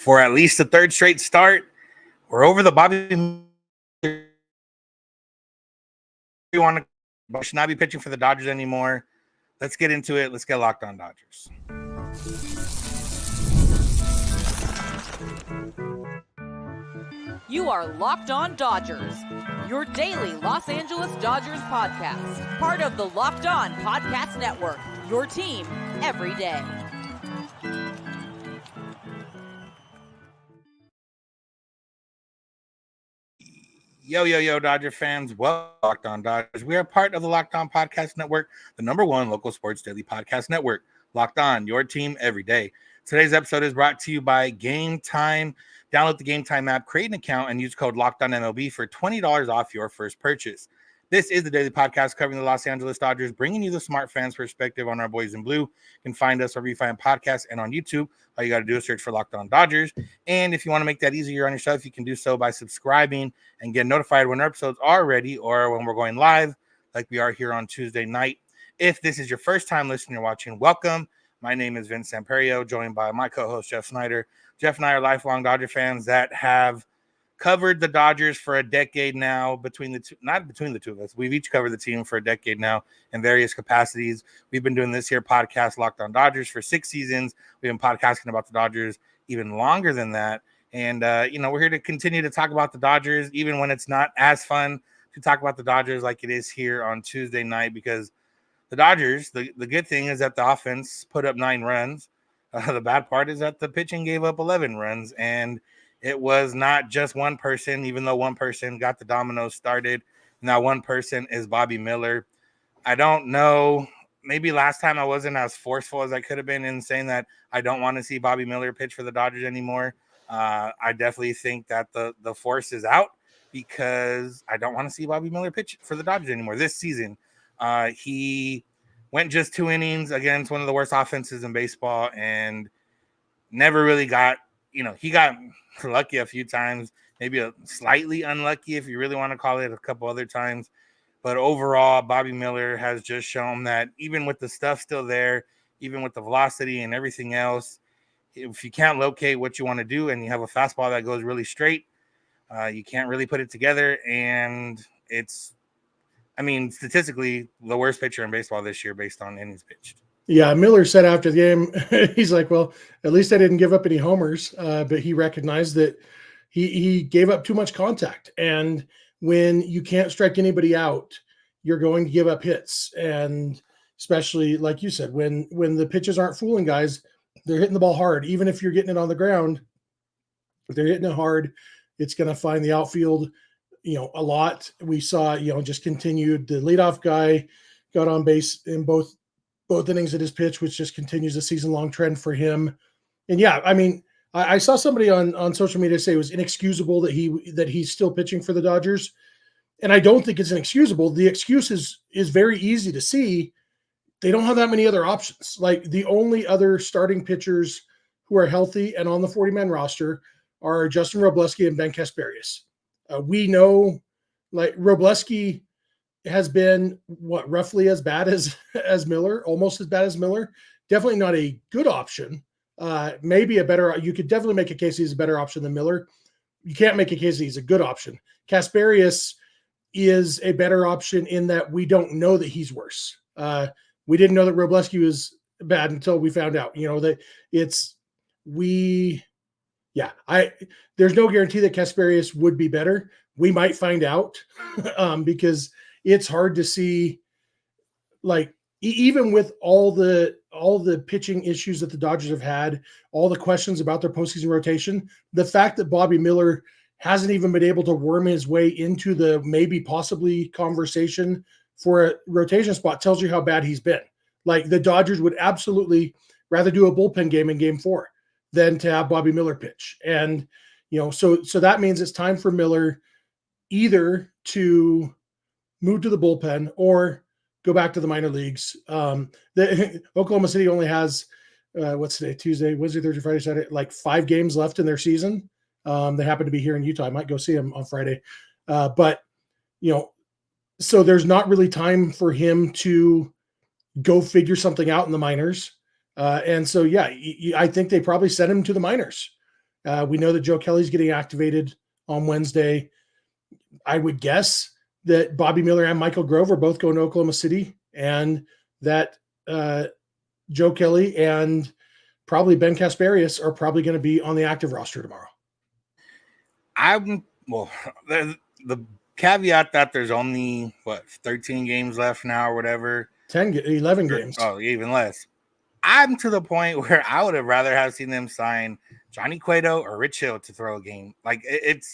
for at least the third straight start. We're over the Bobby. Should not be pitching for the Dodgers anymore. Let's get into it. Let's get locked on Dodgers. You are Locked On Dodgers, your daily Los Angeles Dodgers podcast. Part of the Locked On Podcast Network, your team every day. Yo, Dodger fans. Well, Locked On Dodgers. We are part of the Locked On Podcast Network, the #1 local sports daily podcast network. Locked On, your team every day. Today's episode is brought to you by Game Time. Download the Game Time app, create an account, and use code LOCKEDONMLB for $20 off your first purchase. This is the daily podcast covering the Los Angeles Dodgers, bringing you the smart fans' perspective on our boys in blue. You can find us wherever you find podcasts and on YouTube. All you got to do is search for Locked On Dodgers. And if you want to make that easier on yourself, you can do so by subscribing and get notified when our episodes are ready or when we're going live, like we are here on Tuesday night. If this is your first time listening or watching, welcome. My name is Vince Samperio, joined by my co-host, Jeff Snyder. Jeff and I are lifelong Dodger fans that have covered the Dodgers for a decade now. Not between the two of us. We've each covered the team for a decade now in various capacities. We've been doing this here podcast, Locked On Dodgers, for 6 seasons. We've been podcasting about the Dodgers even longer than that. And, we're here to continue to talk about the Dodgers, even when it's not as fun to talk about the Dodgers like it is here on Tuesday night, because the Dodgers, the good thing is that the offense put up 9 runs. The bad part is that the pitching gave up 11 runs, and it was not just one person, even though one person got the dominoes started. Now one person is Bobby Miller. I don't know. Maybe last time I wasn't as forceful as I could have been in saying that I don't want to see Bobby Miller pitch for the Dodgers anymore. I definitely think that the force is out, because I don't want to see Bobby Miller pitch for the Dodgers anymore this season. He went just 2 innings against one of the worst offenses in baseball and never really got, he got lucky a few times, maybe a slightly unlucky if you really want to call it, a couple other times. But overall, Bobby Miller has just shown that even with the stuff still there, even with the velocity and everything else, if you can't locate what you want to do and you have a fastball that goes really straight, you can't really put it together. And it's, statistically, the worst pitcher in baseball this year based on innings pitched. Yeah, Miller said after the game, he's like, well, at least I didn't give up any homers, but he recognized that he gave up too much contact. And when you can't strike anybody out, you're going to give up hits. And especially, like you said, when the pitches aren't fooling guys, they're hitting the ball hard. Even if you're getting it on the ground, if they're hitting it hard, it's going to find the outfield a lot. We saw, just continued. The leadoff guy got on base in both innings of his pitch, which just continues a season-long trend for him. And yeah, I saw somebody on social media say it was inexcusable that he's still pitching for the Dodgers. And I don't think it's inexcusable. The excuse is very easy to see. They don't have that many other options. Like, the only other starting pitchers who are healthy and on the 40-man roster are Justin Robleski and Ben Kasparius. We know, like, Robleski has been roughly as bad as Miller, almost as bad as Miller. Definitely not a good option. Maybe a better. You could definitely make a case he's a better option than Miller. You can't make a case he's a good option. Kasparius is a better option in that we don't know that he's worse. We didn't know that Robleski was bad until we found out. There's no guarantee that Kasparius would be better. We might find out because it's hard to see, like, even with all the pitching issues that the Dodgers have had, all the questions about their postseason rotation, the fact that Bobby Miller hasn't even been able to worm his way into the maybe possibly conversation for a rotation spot tells you how bad he's been. Like, the Dodgers would absolutely rather do a bullpen game in Game 4 than to have Bobby Miller pitch. And, so that means it's time for Miller either to move to the bullpen or go back to the minor leagues. Oklahoma City only has, what's today, Tuesday, Wednesday, Thursday, Friday, Saturday, like 5 games left in their season. They happen to be here in Utah. I might go see them on Friday. So there's not really time for him to go figure something out in the minors. I think they probably sent him to the minors. We know that Joe Kelly's getting activated on Wednesday. I would guess that Bobby Miller and Michael Grove are both going to Oklahoma City, and that Joe Kelly and probably Ben Kasparius are probably going to be on the active roster tomorrow. The caveat that there's only 13 games left now or whatever, 11 games. Oh, even less. I'm to the point where I would have rather have seen them sign Johnny Cueto or Rich Hill to throw a game. Like it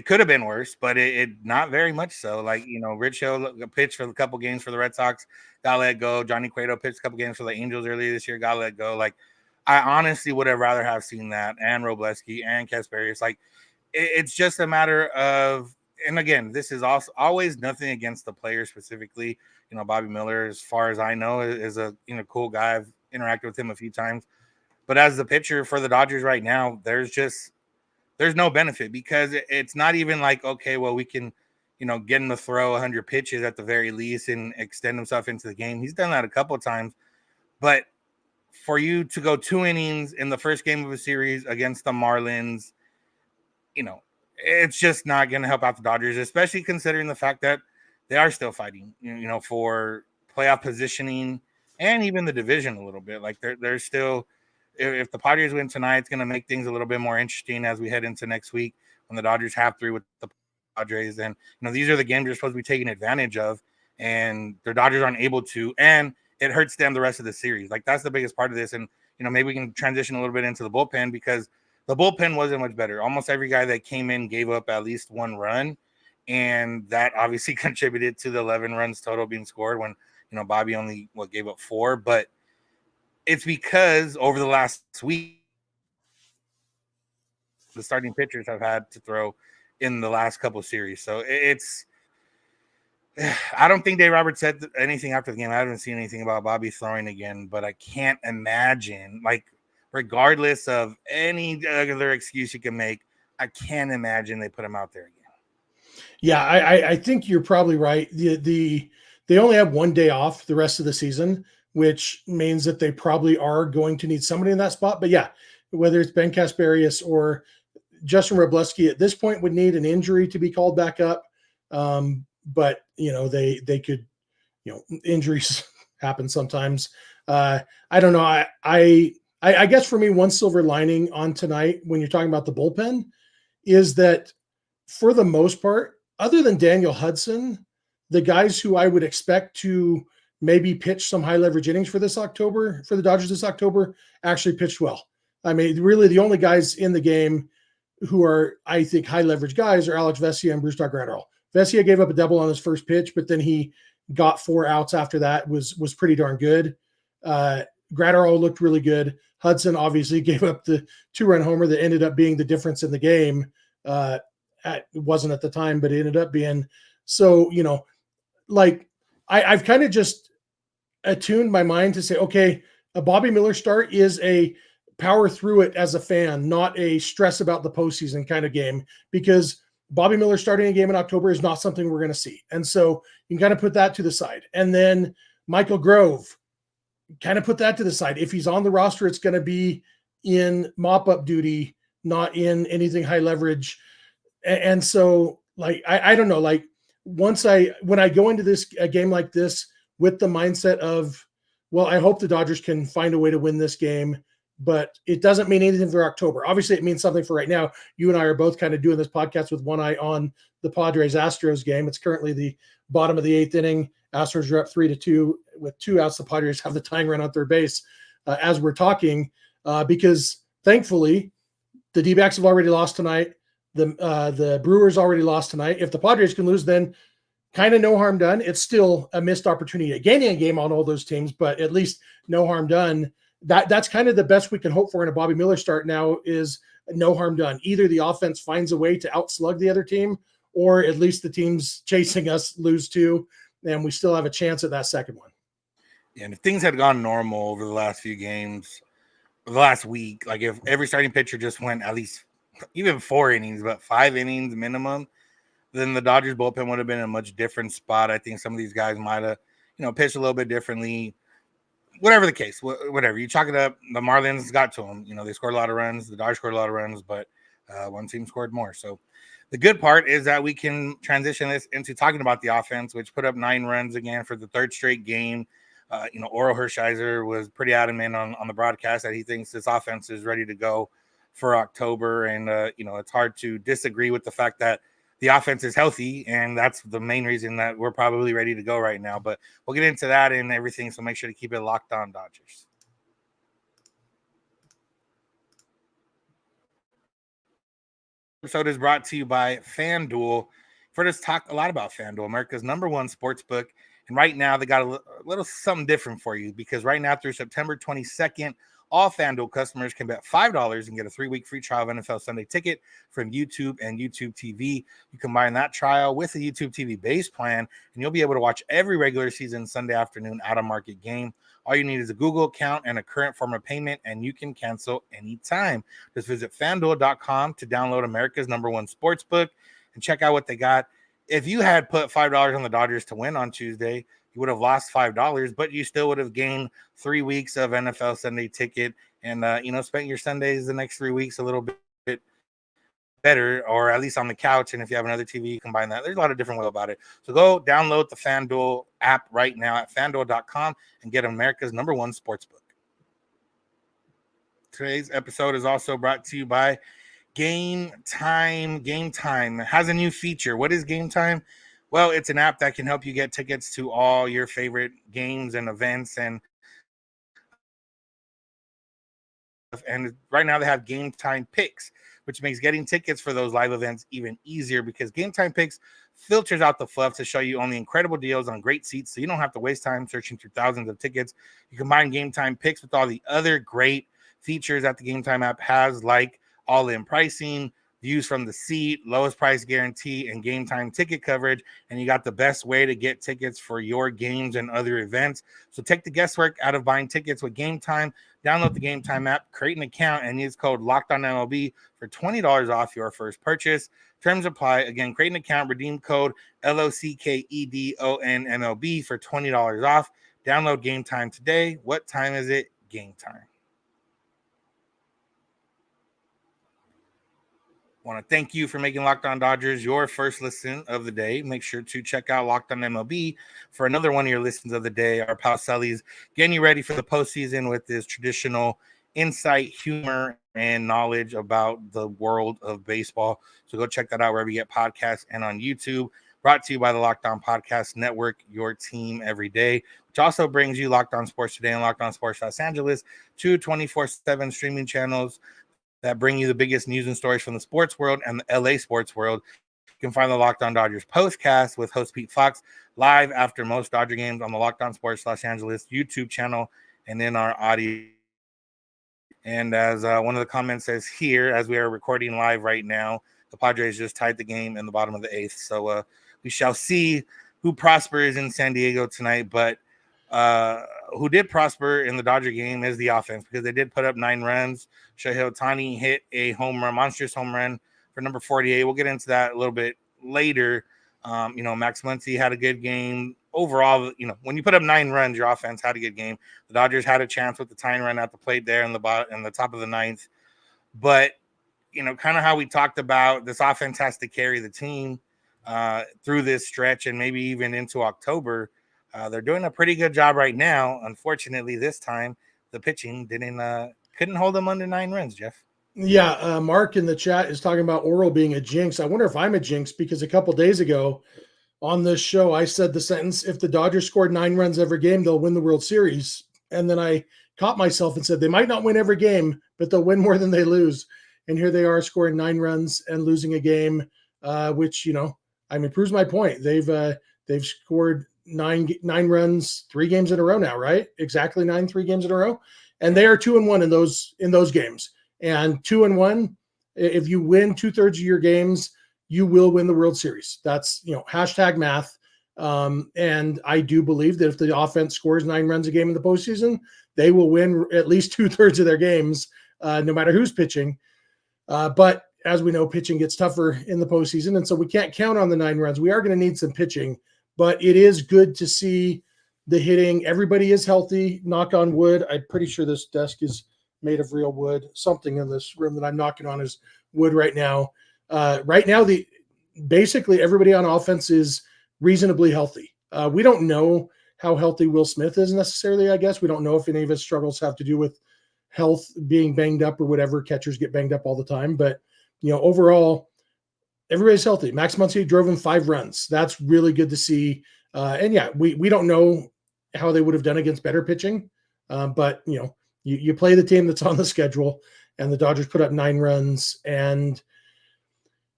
could have been worse, but it not very much so. Like, Rich Hill pitched for a couple games for the Red Sox, got let go. Johnny Cueto pitched a couple games for the Angels earlier this year, got let go. Like, I honestly would have rather have seen that, and Robleski and Kasparius. Like, it's just a matter of, and again, this is also always nothing against the player specifically. Bobby Miller, as far as I know, is a cool guy. I've interacted with him a few times, but as the pitcher for the Dodgers right now, there's no benefit, because it's not even like, okay, well, we can, get him to throw 100 pitches at the very least and extend himself into the game. He's done that a couple of times, but for you to go 2 innings in the first game of a series against the Marlins, it's just not going to help out the Dodgers, especially considering the fact that they are still fighting, for playoff positioning and even the division a little bit. Like they're still, if the Padres win tonight, it's going to make things a little bit more interesting as we head into next week when the Dodgers have 3 with the Padres. And, these are the games you're supposed to be taking advantage of, and the Dodgers aren't able to, and it hurts them the rest of the series. Like, that's the biggest part of this. And, maybe we can transition a little bit into the bullpen, because the bullpen wasn't much better. Almost every guy that came in gave up at least 1 run, and that obviously contributed to the 11 runs total being scored when, Bobby only gave up 4. But it's because over the last week, the starting pitchers have had to throw in the last couple of series. So I don't think Dave Roberts said anything after the game. I haven't seen anything about Bobby throwing again, but I can't imagine, like, regardless of any other excuse you can make, I can't imagine they put him out there again. Yeah, I think you're probably right. They only have 1 day off the rest of the season, which means that they probably are going to need somebody in that spot. But yeah, whether it's Ben Kasparius or Justin Robleski at this point would need an injury to be called back up. But they could, injuries happen sometimes. I don't know. I guess for me, one silver lining on tonight, when you're talking about the bullpen, is that for the most part, other than Daniel Hudson, the guys who I would expect to maybe pitch some high leverage innings for the Dodgers this October, actually pitched well. I mean, really the only guys in the game who are, I think, high leverage guys are Alex Vesia and Brusdar Graterol. Vesia gave up a double on his first pitch, but then he got 4 outs after that, was pretty darn good. Graterol looked really good. Hudson obviously gave up the 2-run homer that ended up being the difference in the game. It wasn't at the time, but it ended up being. So, I've kind of just attuned my mind to say, okay, a Bobby Miller start is a power through it as a fan, not a stress about the postseason kind of game, because Bobby Miller starting a game in October is not something we're going to see. And so you can kind of put that to the side. And then Michael Grove, kind of put that to the side. If he's on the roster, it's going to be in mop-up duty, not in anything high leverage. And so, I don't know, when I go into a game like this with the mindset of, well, I hope the Dodgers can find a way to win this game, but it doesn't mean anything for October. Obviously, it means something for right now. You and I are both kind of doing this podcast with one eye on the Padres-Astros game. It's currently the bottom of the 8th inning. Astros are up 3-2 with 2 outs. The Padres have the tying run on third base as we're talking, because thankfully the D-backs have already lost tonight. The Brewers already lost tonight. If the Padres can lose, then kind of no harm done. It's still a missed opportunity at gaining a game on all those teams, but at least no harm done. That's kind of the best we can hope for in a Bobby Miller start now, is no harm done. Either the offense finds a way to outslug the other team, or at least the teams chasing us lose 2, and we still have a chance at that second one. Yeah, and if things had gone normal over the last few games, the last week, like if every starting pitcher just went at least even 4 innings, but 5 innings minimum, then the Dodgers bullpen would have been in a much different spot. I think some of these guys might have, pitched a little bit differently. whatever the case, whatever you chalk it up, the Marlins got to them. They scored a lot of runs. The Dodgers scored a lot of runs, but one team scored more. So the good part is that we can transition this into talking about the offense, which put up 9 runs again for the third straight game. Oral Hershiser was pretty adamant on the broadcast that he thinks this offense is ready to go for October. And, it's hard to disagree with the fact that the offense is healthy, and that's the main reason that we're probably ready to go right now. But we'll get into that and everything, so make sure to keep it locked on Dodgers. Episode is brought to you by FanDuel. You've heard us talk a lot about FanDuel, America's #1 sports book. And right now, they got a little something different for you, because right now through September 22nd, all FanDuel customers can bet $5 and get a 3-week free trial of NFL Sunday Ticket from YouTube and YouTube TV. You combine that trial with the YouTube TV base plan, and you'll be able to watch every regular season Sunday afternoon out-of-market game. All you need is a Google account and a current form of payment, and you can cancel anytime. Just visit FanDuel.com to download America's #1 sportsbook and check out what they got. If you had put $5 on the Dodgers to win on Tuesday, you would have lost $5, but you still would have gained 3 weeks of NFL Sunday Ticket and, spent your Sundays the next 3 weeks a little bit better, or at least on the couch. And if you have another TV, you combine that. There's a lot of different ways about it. So go download the FanDuel app right now at FanDuel.com and get America's #1 sportsbook. Today's episode is also brought to you by Game Time. Game Time has a new feature. What is Game Time? Well, it's an app that can help you get tickets to all your favorite games and events. And right now they have Game Time Picks, which makes getting tickets for those live events even easier, because Game Time Picks filters out the fluff to show you only incredible deals on great seats, so you don't have to waste time searching through thousands of tickets. You combine Game Time Picks with all the other great features that the Game Time app has, like all-in pricing, views from the seat, lowest price guarantee, and Game Time ticket coverage, and you got the best way to get tickets for your games and other events. So take the guesswork out of buying tickets with Game Time. Download the Game Time app, create an account, and use code LOCKEDONMLB for $20 off your first purchase. Terms apply. Again, create an account, redeem code LOCKEDONMLB for $20 off. Download Game Time today. What time is it? Game time. Want to thank you for making Locked On Dodgers your first listen of the day. Make sure to check out Locked On MLB for another one of your listens of the day. Our pal Sully's getting you ready for the postseason with his traditional insight, humor, and knowledge about the world of baseball. So go check that out wherever you get podcasts and on YouTube. Brought to you by the Locked On Podcast Network, your team every day, which also brings you Locked On Sports Today and Locked On Sports Los Angeles, 2 24/7 streaming channels that bring you the biggest news and stories from the sports world and the LA sports world. You can find the Locked On Dodgers postcast with host Pete Fox live after most Dodger games on the Locked On Sports Los Angeles YouTube channel and in our audio. And as one of the comments says here, as we are recording live right now, the Padres just tied the game in the bottom of the 8th. So we shall see who prospers in San Diego tonight. But who did prosper in the Dodger game is the offense, because they did put up 9 runs. Shohei Ohtani hit a home run, monstrous home run for number 48. We'll get into that a little bit later. Max Muncy had a good game. Overall, when you put up 9 runs, your offense had a good game. The Dodgers had a chance with the tying run at the plate there in the top of the 9th. But, kind of how we talked about, this offense has to carry the team through this stretch and maybe even into October. They're doing a pretty good job right now. Unfortunately, this time the pitching couldn't hold them under 9 runs, Jeff. Yeah, Mark in the chat is talking about Oral being a jinx. I wonder if I'm a jinx, because a couple days ago on this show, I said the sentence, if the Dodgers scored 9 runs every game, they'll win the World Series. And then I caught myself and said they might not win every game, but they'll win more than they lose. And here they are scoring 9 runs and losing a game, which, proves my point. They've scored nine runs 3 games in a row now, right? Exactly 3 games in a row. And they are 2-1 in those games. And 2-1, if you win 2/3 of your games, you will win the World Series. That's, hashtag math. And I do believe that if the offense scores 9 runs a game in the postseason, they will win at least 2/3 of their games, no matter who's pitching. But as we know, pitching gets tougher in the postseason. And so we can't count on the 9 runs. We are going to need some pitching. But it is good to see the hitting. Everybody is healthy. Knock on wood. I'm pretty sure this desk is made of real wood. Something in this room that I'm knocking on is wood right now. Right now, basically everybody on offense is reasonably healthy. We don't know how healthy Will Smith is necessarily, I guess. We don't know if any of his struggles have to do with health, being banged up or whatever. Catchers get banged up all the time. But, overall, everybody's healthy. Max Muncy drove him 5 runs. That's really good to see. And yeah, we don't know how they would have done against better pitching. But, you play the team that's on the schedule, and the Dodgers put up 9 runs. And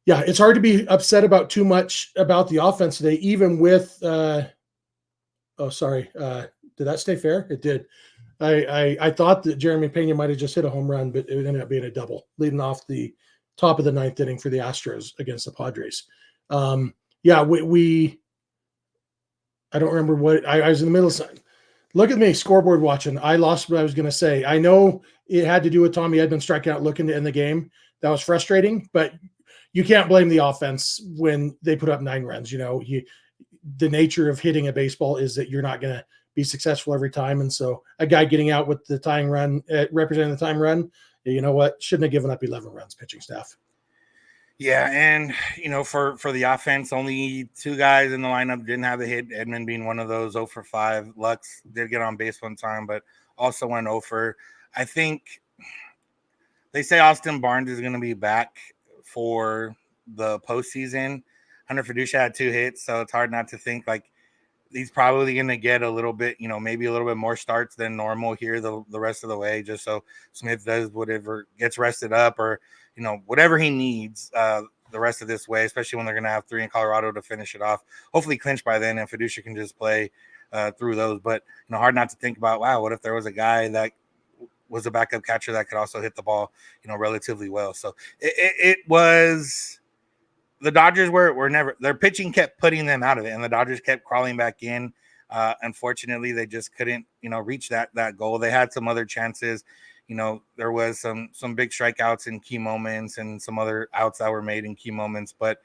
yeah, it's hard to be upset about too much about the offense today, even with did that stay fair? It did. I thought that Jeremy Pena might have just hit a home run, but it ended up being a double, leading off the top of the 9th inning for the Astros against the Padres. I don't remember what I was in the middle of something. Look at me, scoreboard watching. I lost what I was going to say. I know it had to do with Tommy Edman striking out looking to end the game. That was frustrating, but you can't blame the offense when they put up 9 runs. The nature of hitting a baseball is that you're not going to be successful every time. And so a guy getting out with the tying run, representing the time run, you know what? Shouldn't have given up 11 runs, pitching staff. Yeah, and, for the offense, only 2 guys in the lineup didn't have a hit, Edman being one of those. 0 for 5. Lux did get on base one time, but also went 0 for. I think they say Austin Barnes is going to be back for the postseason. Hunter Fiducia had 2 hits, so it's hard not to think like he's probably going to get a little bit, maybe a little bit more starts than normal here the rest of the way, just so Smith does whatever, gets rested up, or whatever he needs the rest of this way, especially when they're going to have 3 in Colorado to finish it off. Hopefully clinch by then, and Fiducia can just play through those. But hard not to think about, wow, what if there was a guy that was a backup catcher that could also hit the ball, relatively well. So it was. The Dodgers were never, their pitching kept putting them out of it, and the Dodgers kept crawling back in. Unfortunately, they just couldn't, reach that goal. They had some other chances. There was some big strikeouts in key moments and some other outs that were made in key moments. But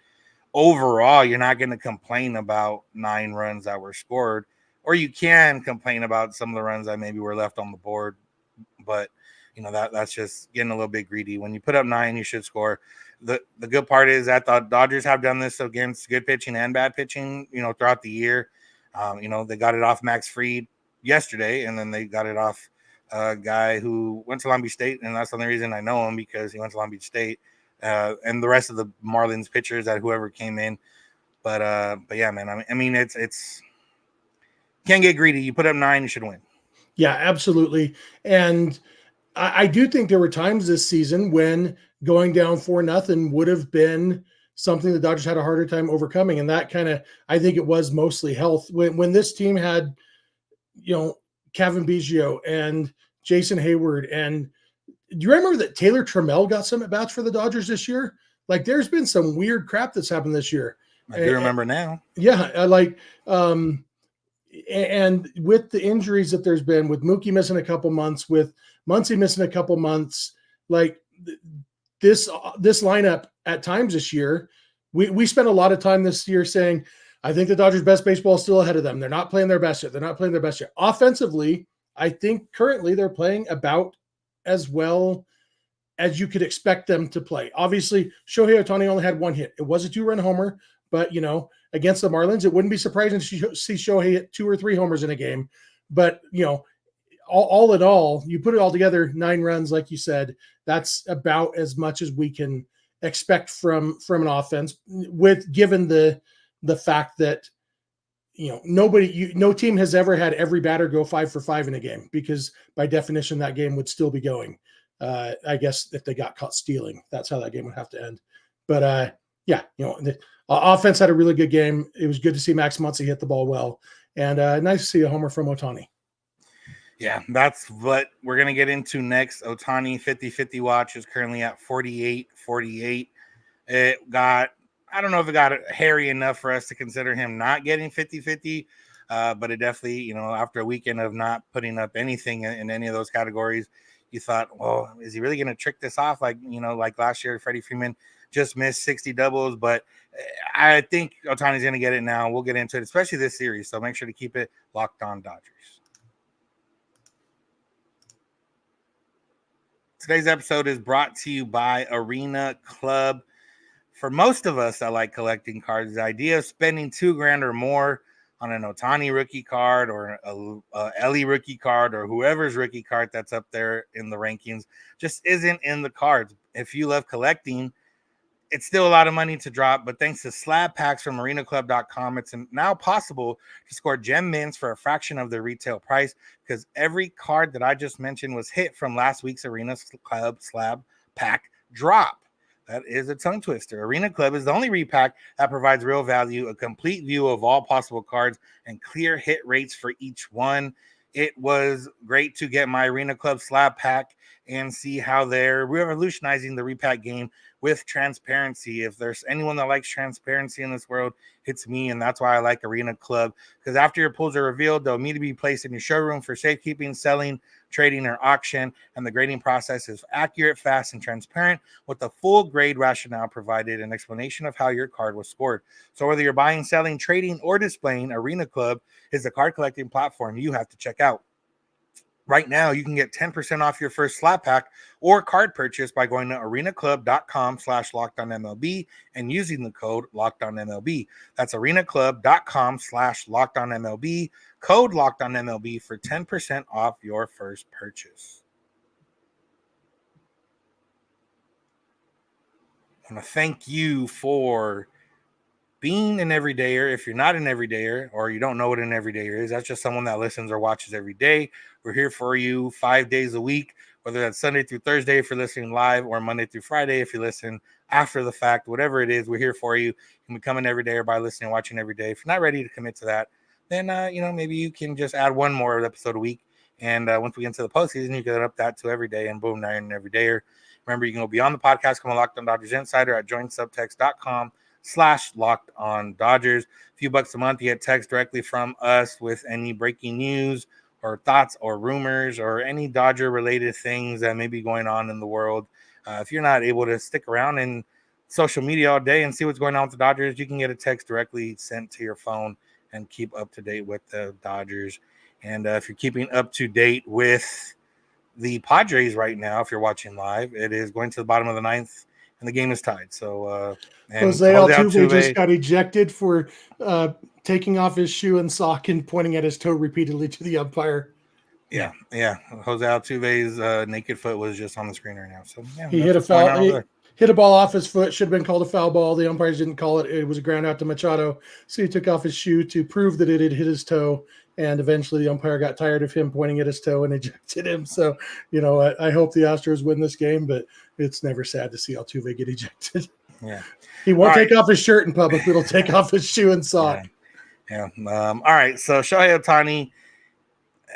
overall, you're not going to complain about 9 runs that were scored, or you can complain about some of the runs that maybe were left on the board. But, that's just getting a little bit greedy. When you put up 9, you should score. The good part is that the Dodgers have done this against good pitching and bad pitching, throughout the year. They got it off Max Fried yesterday, and then they got it off a guy who went to Long Beach State, and that's the only reason I know him, because he went to Long Beach State, and the rest of the Marlins pitchers that whoever came in. But yeah, man, I mean, it's can't get greedy. You put up 9, you should win. Yeah, absolutely. And I do think there were times this season when going down 4-0 would have been something the Dodgers had a harder time overcoming. And that I think it was mostly health. When this team had, Kevin Biggio and Jason Hayward, and do you remember that Taylor Trammell got some at-bats for the Dodgers this year? Like, there's been some weird crap that's happened this year. I do remember now. Yeah, and with the injuries that there's been, with Mookie missing a couple months, with Muncy missing a couple months, like this lineup at times this year, we spent a lot of time this year saying, I think the Dodgers' best baseball is still ahead of them. They're not playing their best yet. Offensively, I think currently they're playing about as well as you could expect them to play. Obviously, Shohei Ohtani only had 1 hit. It was a 2-run homer, but, against the Marlins, it wouldn't be surprising to see Shohei hit 2 or 3 homers in a game. But, all in all, you put it all together, 9 runs, like you said, that's about as much as we can expect from an offense, given the fact that, no team has ever had every batter go 5 for 5 in a game, because by definition, that game would still be going. I guess if they got caught stealing, that's how that game would have to end. But yeah, the offense had a really good game. It was good to see Max Muncy hit the ball well, and nice to see a homer from Ohtani. Yeah, that's what we're going to get into next. Ohtani 50-50 watch is currently at 48-48. I don't know if it got hairy enough for us to consider him not getting 50-50, but it definitely, after a weekend of not putting up anything in any of those categories, you thought, well, is he really going to trick this off? Like, like last year, Freddie Freeman just missed 60 doubles, but I think Ohtani's going to get it now. We'll get into it, especially this series. So make sure to keep it locked on Dodgers. Today's episode is brought to you by Arena Club. For most of us that like collecting cards, the idea of spending $2,000 or more on an Ohtani rookie card or a Ellie rookie card or whoever's rookie card that's up there in the rankings just isn't in the cards. If you love collecting, it's still a lot of money to drop, but thanks to slab packs from arenaclub.com, it's now possible to score gem mints for a fraction of their retail price because every card that I just mentioned was hit from last week's Arena Club slab pack drop. That is a tongue twister. Arena Club is the only repack that provides real value, a complete view of all possible cards, and clear hit rates for each one. It was great to get my Arena Club slab pack and see how they're revolutionizing the repack game with transparency. If there's anyone that likes transparency in this world, it's me, and that's why I like Arena Club, because after your pulls are revealed, they'll immediately be placed in your showroom for safekeeping, selling, trading, or auction, and the grading process is accurate, fast, and transparent with a full grade rationale provided, an explanation of how your card was scored. So whether you're buying, selling, trading, or displaying, Arena Club is the card collecting platform you have to check out. Right now, you can get 10% off your first slab pack or card purchase by going to arenaclub.com/lockedonmlb and using the code LockedOnMLB. That's arenaclub.com/lockedonmlb, code LockedOnMLB for 10% off your first purchase. I want to thank you for being an everydayer. If you're not an everydayer or you don't know what an everydayer is, that's just someone that listens or watches every day. We're here for you 5 days a week, whether that's Sunday through Thursday if you're listening live or Monday through Friday if you listen after the fact. Whatever it is, we're here for you. You can become an everydayer by listening and watching every day. If you're not ready to commit to that, then maybe you can just add one more episode a week. And once we get into the postseason, you can up that to every day, and boom, now you're an everydayer. Remember, you can go beyond the podcast, come on Locked On Dodgers Insider at joinsubtext.com/LockedOnDodgers. A few bucks a month, you get text directly from us with any breaking news or thoughts or rumors or any Dodger related things that may be going on in the world. If you're not able to stick around in social media all day and see what's going on with the Dodgers, you can get a text directly sent to your phone and keep up to date with the Dodgers. And if you're keeping up to date with the Padres right now, if you're watching live, it is going to the bottom of the ninth and the game is tied. So José Altuve just got ejected for taking off his shoe and sock and pointing at his toe repeatedly to the umpire. Yeah. José Altuve's naked foot was just on the screen right now. So yeah, he hit a foul. He hit a ball off his foot. Should have been called a foul ball. The umpires didn't call it. It was a ground out to Machado. So he took off his shoe to prove that it had hit his toe. And eventually the umpire got tired of him pointing at his toe and ejected him. So, I hope the Astros win this game, but it's never sad to see Altuve get ejected. Yeah. He won't take off his shirt in public, but he'll take off his shoe and sock. Yeah. All right. So Shohei Ohtani,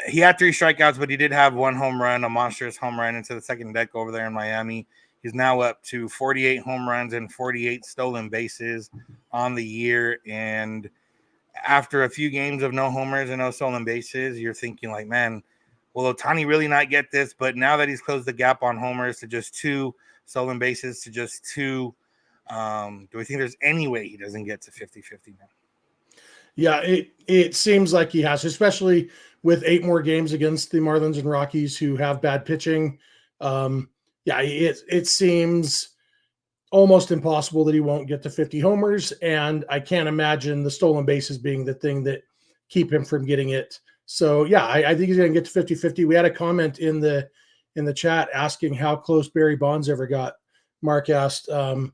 he had 3 strikeouts, but he did have 1 home run, a monstrous home run into the second deck over there in Miami. He's now up to 48 home runs and 48 stolen bases on the year. And after a few games of no homers and no stolen bases, you're thinking like, man, will Ohtani really not get this? But now that he's closed the gap on homers to just 2, stolen bases to just 2, do we think there's any way he doesn't get to 50-50 now? Yeah, it seems like he has, especially with 8 more games against the Marlins and Rockies who have bad pitching. It seems almost impossible that he won't get to 50 homers, and I can't imagine the stolen bases being the thing that keep him from getting it. So I think he's going to get to 50-50. We had a comment in the chat asking how close Barry Bonds ever got. Mark asked, and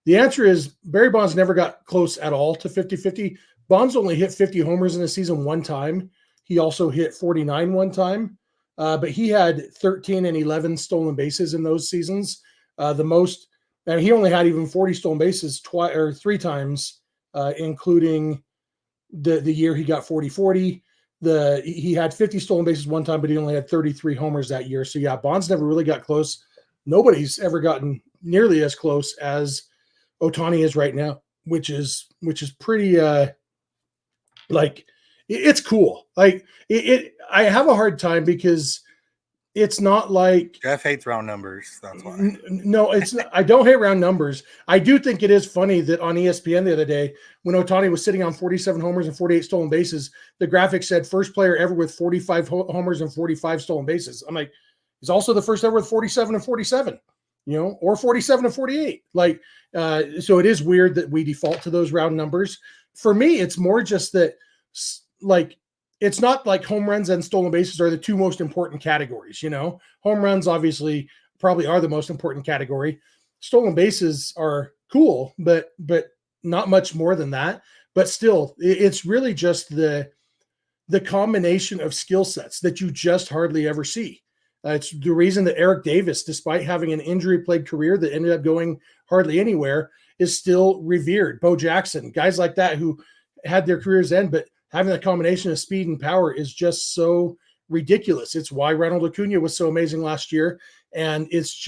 the answer is Barry Bonds never got close at all to 50-50. Bonds only hit 50 homers in a season one time. He also hit 49 one time, but he had 13 and 11 stolen bases in those seasons. The most, and he only had even 40 stolen bases 3 times, including the year he got 40-40. He had 50 stolen bases one time, but he only had 33 homers that year. So Bonds never really got close. Nobody's ever gotten nearly as close as Ohtani is right now, which is pretty it's cool. I have a hard time because it's not like Jeff hates round numbers. That's why. No, it's not, I don't hate round numbers. I do think it is funny that on ESPN the other day, when Ohtani was sitting on 47 homers and 48 stolen bases, the graphic said first player ever with 45 homers and 45 stolen bases. I'm like, he's also the first ever with 47 and 47, or 47 and 48. Like, so it is weird that we default to those round numbers. For me, it's more just that, like, it's not like home runs and stolen bases are the two most important categories. Home runs obviously probably are the most important category. Stolen bases are cool, but not much more than that. But still, it's really just the combination of skill sets that you just hardly ever see. It's the reason that Eric Davis, despite having an injury-plagued career that ended up going hardly anywhere, is still revered. Bo Jackson, guys like that who had their careers end, but having that combination of speed and power is just so ridiculous. It's why Ronald Acuna was so amazing last year. And it's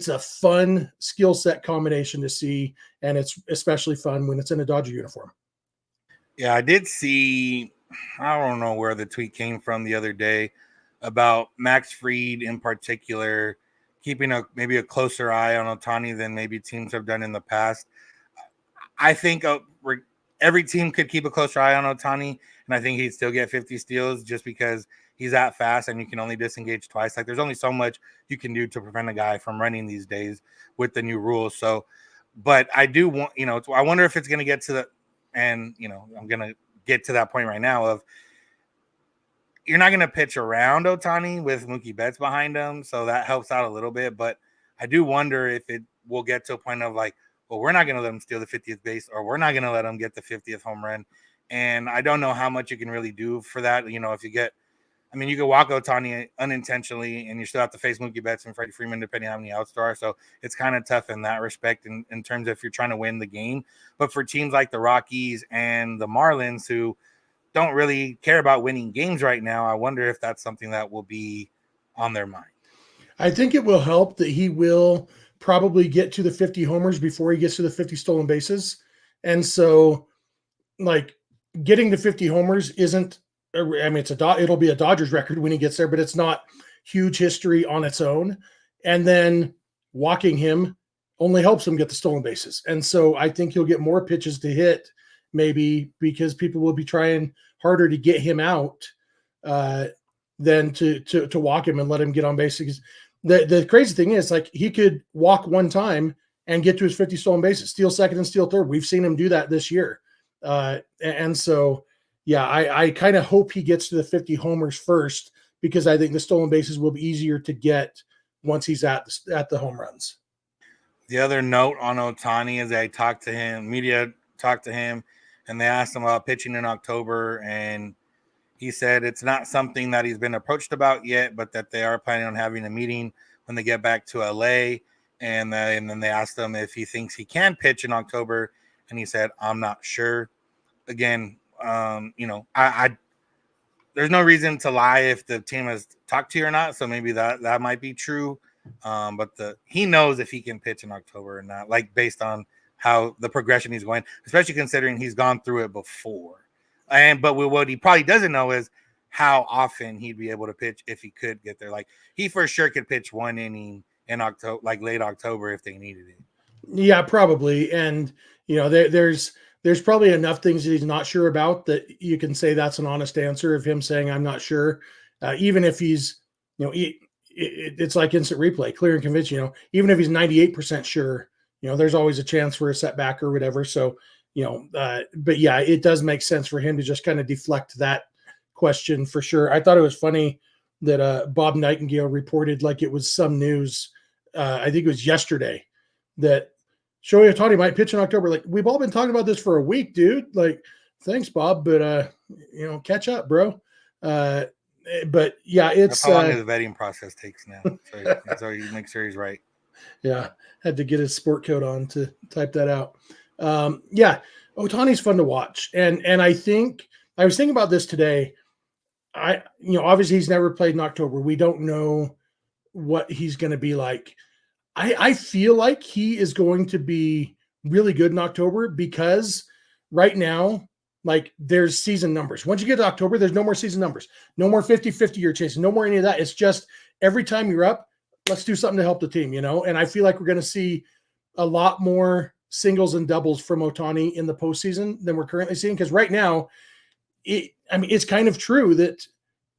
a fun skill set combination to see. And it's especially fun when it's in a Dodger uniform. Yeah, I did see, I don't know where the tweet came from the other day about Max Fried in particular, keeping maybe a closer eye on Ohtani than maybe teams have done in the past. I think every team could keep a closer eye on Ohtani, and I think he'd still get 50 steals just because he's that fast and you can only disengage twice. Like, there's only so much you can do to prevent a guy from running these days with the new rules. So, but I do want, I wonder if it's going to get to the, and, I'm going to get to that point right now of you're not going to pitch around Ohtani with Mookie Betts behind him. So that helps out a little bit. But I do wonder if it will get to a point of like, well, we're not going to let him steal the 50th base, or we're not going to let him get the 50th home run. And I don't know how much you can really do for that. If you you can walk Ohtani unintentionally and you still have to face Mookie Betts and Freddie Freeman, depending on how many outs there are. So it's kind of tough in that respect in terms of if you're trying to win the game. But for teams like the Rockies and the Marlins, who don't really care about winning games right now, I wonder if that's something that will be on their mind. I think it will help that he will probably get to the 50 homers before he gets to the 50 stolen bases. And so, like, getting to 50 homers isn't, it'll be a Dodgers record when he gets there, but it's not huge history on its own. And then walking him only helps him get the stolen bases. And so I think he'll get more pitches to hit, maybe because people will be trying harder to get him out than to walk him and let him get on base. The crazy thing is, like, he could walk one time and get to his 50 stolen bases, steal second and steal third. We've seen him do that this year. And so, yeah, I kind of hope he gets to the 50 homers first, because I think the stolen bases will be easier to get once he's at the home runs. The other note on Ohtani is media talked to him, and they asked him about pitching in October, and he said it's not something that he's been approached about yet, but that they are planning on having a meeting when they get back to LA. And then they asked him if he thinks he can pitch in October, and he said, "I'm not sure." Again, I there's no reason to lie if the team has talked to you or not. So maybe that might be true. But he knows if he can pitch in October or not, like, based on how the progression he's going, especially considering he's gone through it before. But what he probably doesn't know is how often he'd be able to pitch if he could get there. Like, he for sure could pitch one inning in October, like late October, if they needed it. Yeah, probably. And, there's probably enough things that he's not sure about that you can say that's an honest answer of him saying, I'm not sure. Even if he's, it's like instant replay, clear and convincing, even if he's 98% sure, there's always a chance for a setback or whatever. So, but yeah, it does make sense for him to just kind of deflect that question for sure. I thought it was funny that Bob Nightingale reported, like it was some news, I think it was yesterday, that Shohei Ohtani might pitch in October. Like, we've all been talking about this for a week, dude. Like, thanks, Bob, but catch up, bro. But yeah, it's how long the vetting process takes now. So he makes sure he's right. Yeah, had to get his sport coat on to type that out. Yeah, Ohtani's fun to watch, and I think I was thinking about this today. Obviously he's never played in October. We don't know what he's going to be like. I feel like he is going to be really good in October, because right now, like, there's season numbers. Once you get to October, there's no more season numbers, no more 50-50 you're chasing, no more any of that. It's just every time you're up, let's do something to help the team, you know? And I feel like we're going to see a lot more singles and doubles from Ohtani in the postseason than we're currently seeing. Because right now, it's kind of true that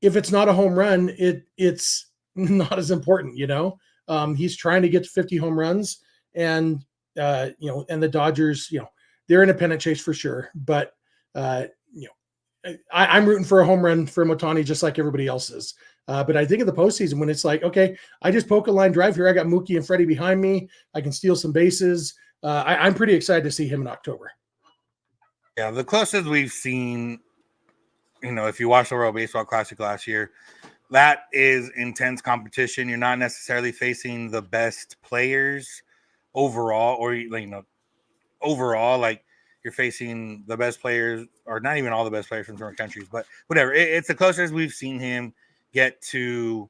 if it's not a home run, it's not as important, you know? He's trying to get to 50 home runs, and and the Dodgers, they're in a pennant chase for sure. But I'm rooting for a home run from Ohtani just like everybody else is. But I think in the postseason, when it's like, okay, I just poke a line drive here, I got Mookie and Freddie behind me, I can steal some bases. I'm pretty excited to see him in October. Yeah, the closest we've seen, if you watch the World Baseball Classic last year, that is intense competition. You're not necessarily facing the best players overall, or overall, like you're facing the best players, or not even all the best players from different countries, but whatever. It's the closest we've seen him get to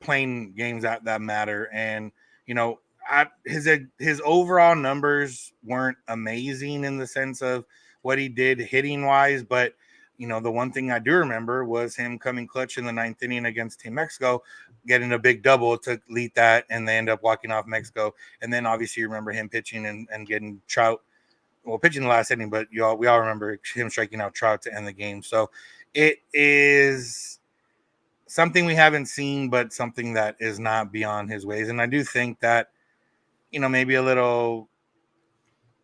playing games that matter. And his overall numbers weren't amazing in the sense of what he did hitting wise, but the one thing I do remember was him coming clutch in the 9th inning against Team Mexico, getting a big double to lead that, and they end up walking off Mexico. And then obviously you remember him pitching and getting Trout, pitching the last inning, but we all remember him striking out Trout to end the game. So it is something we haven't seen, but something that is not beyond his ways. And I do think that, maybe a little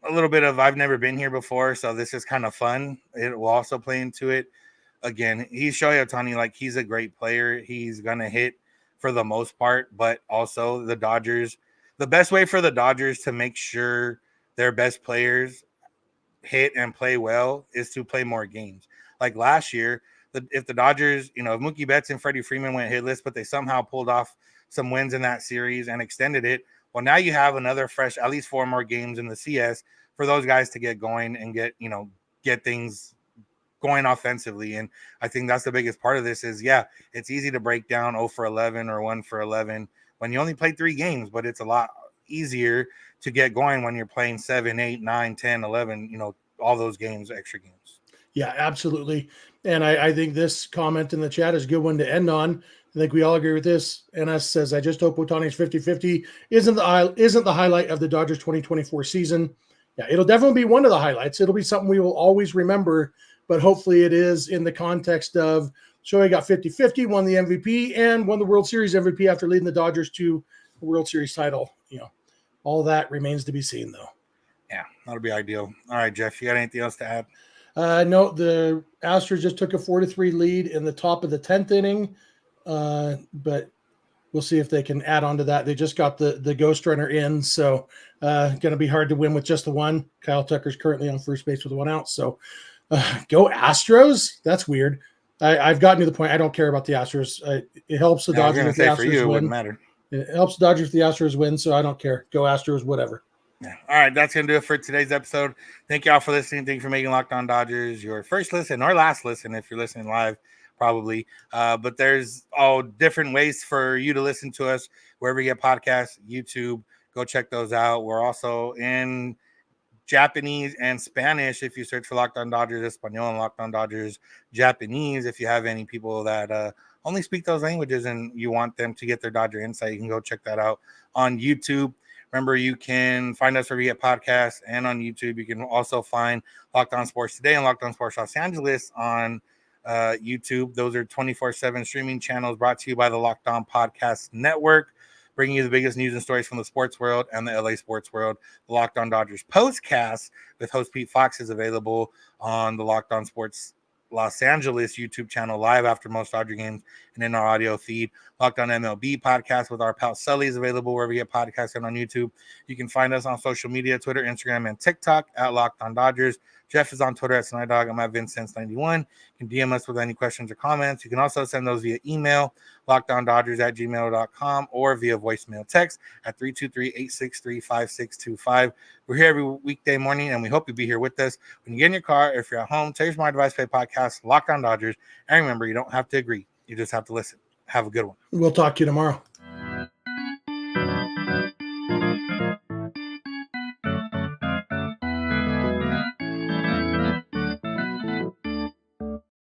bit of I've never been here before, so this is kind of fun. It will also play into it. Again, he's Shohei Ohtani, like he's a great player. He's going to hit for the most part, but also the Dodgers, the best way for the Dodgers to make sure their best players hit and play well is to play more games. Like last year, if the Dodgers, if Mookie Betts and Freddie Freeman went hitless, but they somehow pulled off some wins in that series and extended it, well, now you have another fresh, at least 4 more games in the CS for those guys to get going and get things going offensively. And I think that's the biggest part of this is, it's easy to break down 0 for 11 or 1 for 11 when you only play 3 games, but it's a lot easier to get going when you're playing 7, 8, 9, 10, 11, all those games, extra games. Yeah, absolutely. And I think this comment in the chat is a good one to end on. I think we all agree with this. NS says, I just hope Ohtani's 50-50 isn't the highlight of the Dodgers 2024 season. Yeah, it'll definitely be one of the highlights. It'll be something we will always remember, but hopefully it is in the context of Shohei got 50-50, won the MVP, and won the World Series MVP after leading the Dodgers to the World Series title. All that remains to be seen, though. Yeah, that'll be ideal. All right, Jeff, you got anything else to add? No, the Astros just took a 4-3 lead in the top of the 10th inning, but we'll see if they can add on to that. They just got the ghost runner in, so going to be hard to win with just the one. Kyle Tucker's currently on first base with 1 out, so go Astros. That's weird. I've gotten to the point I don't care about the Astros. It helps the Dodgers if the Astros win. It wouldn't matter. It helps the Dodgers if the Astros win, so I don't care. Go Astros, whatever. Yeah. All right, that's going to do it for today's episode. Thank you all for listening. Thank you for making Locked On Dodgers your first listen or last listen if you're listening live, probably. But there's all different ways for you to listen to us wherever you get podcasts, YouTube. Go check those out. We're also in Japanese and Spanish if you search for Locked On Dodgers Espanol and Locked On Dodgers Japanese. If you have any people that only speak those languages and you want them to get their Dodger insight, you can go check that out on YouTube. Remember, you can find us wherever you get podcasts and on YouTube. You can also find Locked On Sports Today and Locked On Sports Los Angeles on YouTube. Those are 24/7 streaming channels brought to you by the Locked On Podcast Network, bringing you the biggest news and stories from the sports world and the LA sports world. The Locked On Dodgers postcast with host Pete Fox is available on the Locked On Sports Los Angeles YouTube channel live after most Dodger games and in our audio feed. Locked On MLB podcast with our pal Sully is available wherever you get podcasts and on YouTube. You can find us on social media, Twitter, Instagram, and TikTok at Locked On Dodgers. Jeff is on Twitter at SnyDog. I'm at Vincent91. You can DM us with any questions or comments. You can also send those via email, lockedondodgers@gmail.com, or via voicemail text at 323-863-5625. We're here every weekday morning, and we hope you'll be here with us. When you get in your car, if you're at home, tell your smart device play podcast, Locked On Dodgers. And remember, you don't have to agree. You just have to listen. Have a good one. We'll talk to you tomorrow.